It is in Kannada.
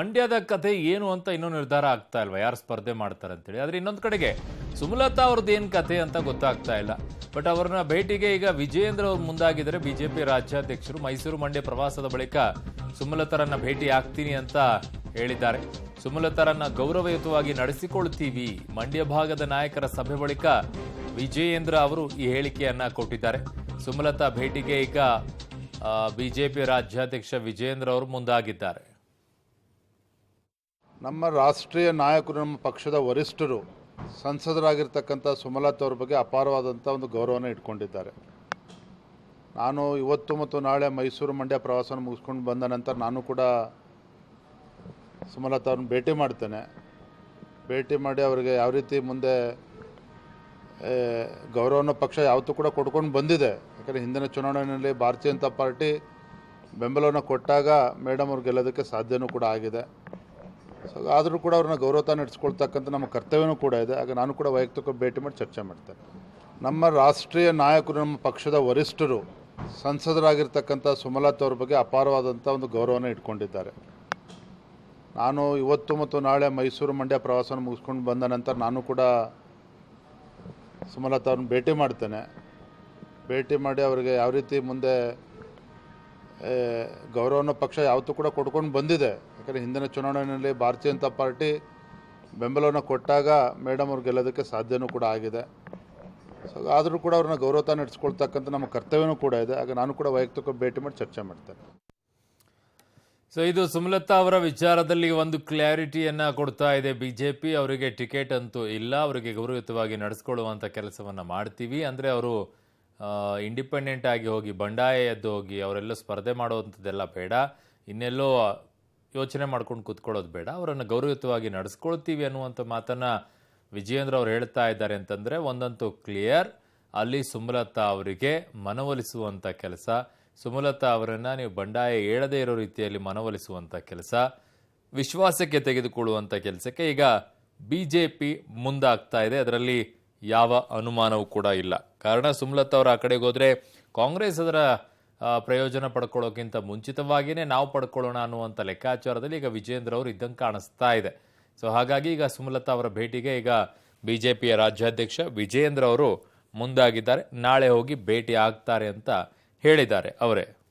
ಮಂಡ್ಯದ ಕಥೆ ಏನು ಅಂತ ಇನ್ನೂ ನಿರ್ಧಾರ ಆಗ್ತಾ ಇಲ್ವಾ, ಯಾರು ಸ್ಪರ್ಧೆ ಮಾಡ್ತಾರೆ ಅಂತೇಳಿ. ಆದ್ರೆ ಇನ್ನೊಂದು ಕಡೆಗೆ ಸುಮಲತಾ ಅವ್ರದ್ದು ಏನ್ ಕಥೆ ಅಂತ ಗೊತ್ತಾಗ್ತಾ ಇಲ್ಲ. ಬಟ್ ಅವ್ರನ್ನ ಭೇಟಿಗೆ ಈಗ ವಿಜಯೇಂದ್ರ ಅವ್ರು ಮುಂದಾಗಿದ್ದಾರೆ. ಬಿಜೆಪಿ ರಾಜ್ಯಾಧ್ಯಕ್ಷರು ಮೈಸೂರು ಮಂಡ್ಯ ಪ್ರವಾಸದ ಬಳಿಕ ಸುಮಲತಾರನ್ನ ಭೇಟಿ ಆಗ್ತೀನಿ ಅಂತ ಹೇಳಿದ್ದಾರೆ. ಸುಮಲತಾರನ್ನ ಗೌರವಯುತವಾಗಿ ನಡೆಸಿಕೊಳ್ತೀವಿ. ಮಂಡ್ಯ ಭಾಗದ ನಾಯಕರ ಸಭೆ ಬಳಿಕ ವಿಜಯೇಂದ್ರ ಅವರು ಈ ಹೇಳಿಕೆಯನ್ನ ಕೊಟ್ಟಿದ್ದಾರೆ. ಸುಮಲತಾ ಭೇಟಿಗೆ ಈಗ ಬಿಜೆಪಿ ರಾಜ್ಯಾಧ್ಯಕ್ಷ ವಿಜಯೇಂದ್ರ ಅವರು ಮುಂದಾಗಿದ್ದಾರೆ. ನಮ್ಮ ರಾಷ್ಟ್ರೀಯ ನಾಯಕರು, ನಮ್ಮ ಪಕ್ಷದ ವರಿಷ್ಠರು, ಸಂಸದರಾಗಿರ್ತಕ್ಕಂಥ ಸುಮಲತಾ ಅವ್ರ ಬಗ್ಗೆ ಅಪಾರವಾದಂಥ ಒಂದು ಗೌರವನ ಇಟ್ಕೊಂಡಿದ್ದಾರೆ. ನಾನು ಇವತ್ತು ಮತ್ತು ನಾಳೆ ಮೈಸೂರು ಮಂಡ್ಯ ಪ್ರವಾಸನ ಮುಗಿಸ್ಕೊಂಡು ಬಂದ ನಂತರ ನಾನು ಕೂಡ ಸುಮಲತಾ ಅವ್ರನ್ನ ಭೇಟಿ ಮಾಡ್ತೇನೆ. ಭೇಟಿ ಮಾಡಿ ಅವರಿಗೆ ಯಾವ ರೀತಿ ಮುಂದೆ ಗೌರವನ ಪಕ್ಷ ಯಾವತ್ತೂ ಕೂಡ ಕೊಡ್ಕೊಂಡು ಬಂದಿದೆ. ಯಾಕಂದರೆ ಹಿಂದಿನ ಚುನಾವಣೆಯಲ್ಲಿ ಭಾರತೀಯ ಜನತಾ ಪಾರ್ಟಿ ಬೆಂಬಲವನ್ನು ಕೊಟ್ಟಾಗ ಮೇಡಮ್ ಅವ್ರು ಗೆಲ್ಲೋದಕ್ಕೆ ಸಾಧ್ಯವೂ ಕೂಡ ಆಗಿದೆ. ಸೊ ಆದರೂ ಕೂಡ ಅವ್ರನ್ನ ಗೌರವ ನಡೆಸ್ಕೊಳ್ತಕ್ಕಂಥ ನಮ್ಮ ಕರ್ತವ್ಯವೂ ಕೂಡ ಇದೆ. ಆಗ ನಾನು ಕೂಡ ವೈಯಕ್ತಿಕ ಭೇಟಿ ಮಾಡಿ ಚರ್ಚೆ ಮಾಡ್ತೇನೆ. ನಮ್ಮ ರಾಷ್ಟ್ರೀಯ ನಾಯಕರು, ನಮ್ಮ ಪಕ್ಷದ ವರಿಷ್ಠರು, ಸಂಸದರಾಗಿರ್ತಕ್ಕಂಥ ಸುಮಲತಾ ಅವ್ರ ಬಗ್ಗೆ ಅಪಾರವಾದಂಥ ಒಂದು ಗೌರವನ ಇಟ್ಕೊಂಡಿದ್ದಾರೆ. ನಾನು ಇವತ್ತು ಮತ್ತು ನಾಳೆ ಮೈಸೂರು ಮಂಡ್ಯ ಪ್ರವಾಸನ ಮುಗಿಸ್ಕೊಂಡು ಬಂದ ನಂತರ ನಾನು ಕೂಡ ಸುಮಲತಾ ಅವ್ರನ್ನ ಭೇಟಿ ಮಾಡ್ತೇನೆ. ಭೇಟಿ ಮಾಡಿ ಅವರಿಗೆ ಯಾವ ರೀತಿ ಮುಂದೆ ಗೌರವನ ಪಕ್ಷ ಯಾವತ್ತೂ ಕೂಡ ಕೊಡ್ಕೊಂಡು ಬಂದಿದೆ. ಯಾಕಂದರೆ ಹಿಂದಿನ ಚುನಾವಣೆಯಲ್ಲಿ ಭಾರತೀಯ ಜನತಾ ಪಾರ್ಟಿ ಬೆಂಬಲವನ್ನು ಕೊಟ್ಟಾಗ ಮೇಡಮ್ ಅವ್ರು ಗೆಲ್ಲೋದಕ್ಕೆ ಸಾಧ್ಯವೂ ಕೂಡ ಆಗಿದೆ. ಸೊ ಆದರೂ ಕೂಡ ಅವ್ರನ್ನ ಗೌರವ ನಡೆಸ್ಕೊಳ್ತಕ್ಕಂಥ ನಮ್ಮ ಕರ್ತವ್ಯವೂ ಕೂಡ ಇದೆ. ಆಗ ನಾನು ಕೂಡ ವೈಯಕ್ತಿಕ ಭೇಟಿ ಮಾಡಿ ಚರ್ಚೆ ಮಾಡ್ತೇನೆ. ಸೊ ಇದು ಸುಮಲತಾ ಅವರ ವಿಚಾರದಲ್ಲಿ ಒಂದು ಕ್ಲಾರಿಟಿಯನ್ನ ಕೊಡ್ತಾ ಇದೆ ಬಿಜೆಪಿ. ಅವರಿಗೆ ಟಿಕೆಟ್ ಅಂತೂ ಇಲ್ಲ, ಅವರಿಗೆ ಗೌರವಯುತವಾಗಿ ನಡೆಸ್ಕೊಳ್ಳುವಂಥ ಕೆಲಸವನ್ನ ಮಾಡ್ತೀವಿ. ಅಂದರೆ ಅವರು ಇಂಡಿಪೆಂಡೆಂಟ್ ಆಗಿ ಹೋಗಿ ಬಂಡಾಯ ಎದ್ದು ಹೋಗಿ ಅವರೆಲ್ಲ ಸ್ಪರ್ಧೆ ಮಾಡುವಂಥದ್ದೆಲ್ಲ ಬೇಡ, ಇನ್ನೆಲ್ಲೋ ಯೋಚನೆ ಮಾಡ್ಕೊಂಡು ಕೂತ್ಕೊಳ್ಳೋದು ಬೇಡ, ಅವರನ್ನು ಗೌರವಯುತವಾಗಿ ನಡೆಸ್ಕೊಳ್ತೀವಿ ಅನ್ನುವಂಥ ಮಾತನ್ನ ವಿಜಯೇಂದ್ರ ಅವರು ಹೇಳ್ತಾ ಇದ್ದಾರೆ. ಅಂತಂದರೆ ಒಂದಂತೂ ಕ್ಲಿಯರ್, ಅಲ್ಲಿ ಸುಮಲತಾ ಅವರಿಗೆ ಮನವೊಲಿಸುವಂಥ ಕೆಲಸ, ಸುಮಲತಾ ಅವರನ್ನು ನೀವು ಬಂಡಾಯ ಹೇಳದೇ ಇರೋ ರೀತಿಯಲ್ಲಿ ಮನವೊಲಿಸುವಂಥ ಕೆಲಸ, ವಿಶ್ವಾಸಕ್ಕೆ ತೆಗೆದುಕೊಳ್ಳುವಂಥ ಕೆಲಸಕ್ಕೆ ಈಗ ಬಿಜೆಪಿ ಮುಂದಾಗ್ತಾ ಇದೆ. ಅದರಲ್ಲಿ ಯಾವ ಅನುಮಾನವೂ ಕೂಡ ಇಲ್ಲ. ಕಾರಣ ಸುಮಲತಾ ಅವರು ಆ ಕಡೆಗೆ ಹೋದರೆ ಕಾಂಗ್ರೆಸ್ ಅದರ ಪ್ರಯೋಜನ ಪಡ್ಕೊಳ್ಳೋಕ್ಕಿಂತ ಮುಂಚಿತವಾಗಿಯೇ ನಾವು ಪಡ್ಕೊಳ್ಳೋಣ ಅನ್ನುವಂಥ ಲೆಕ್ಕಾಚಾರದಲ್ಲಿ ಈಗ ವಿಜಯೇಂದ್ರ ಅವರು ಇದ್ದಂಗೆ ಕಾಣಿಸ್ತಾ ಇದೆ. ಸೊ ಹಾಗಾಗಿ ಈಗ ಸುಮಲತಾ ಅವರ ಭೇಟಿಗೆ ಈಗ ಬಿಜೆಪಿಯ ರಾಜ್ಯಾಧ್ಯಕ್ಷ ವಿಜಯೇಂದ್ರ ಅವರು ಮುಂದಾಗಿದ್ದಾರೆ. ನಾಳೆ ಹೋಗಿ ಭೇಟಿ ಆಗ್ತಾರೆ ಅಂತ ಹೇಳಿದ್ದಾರೆ ಅವರೇ.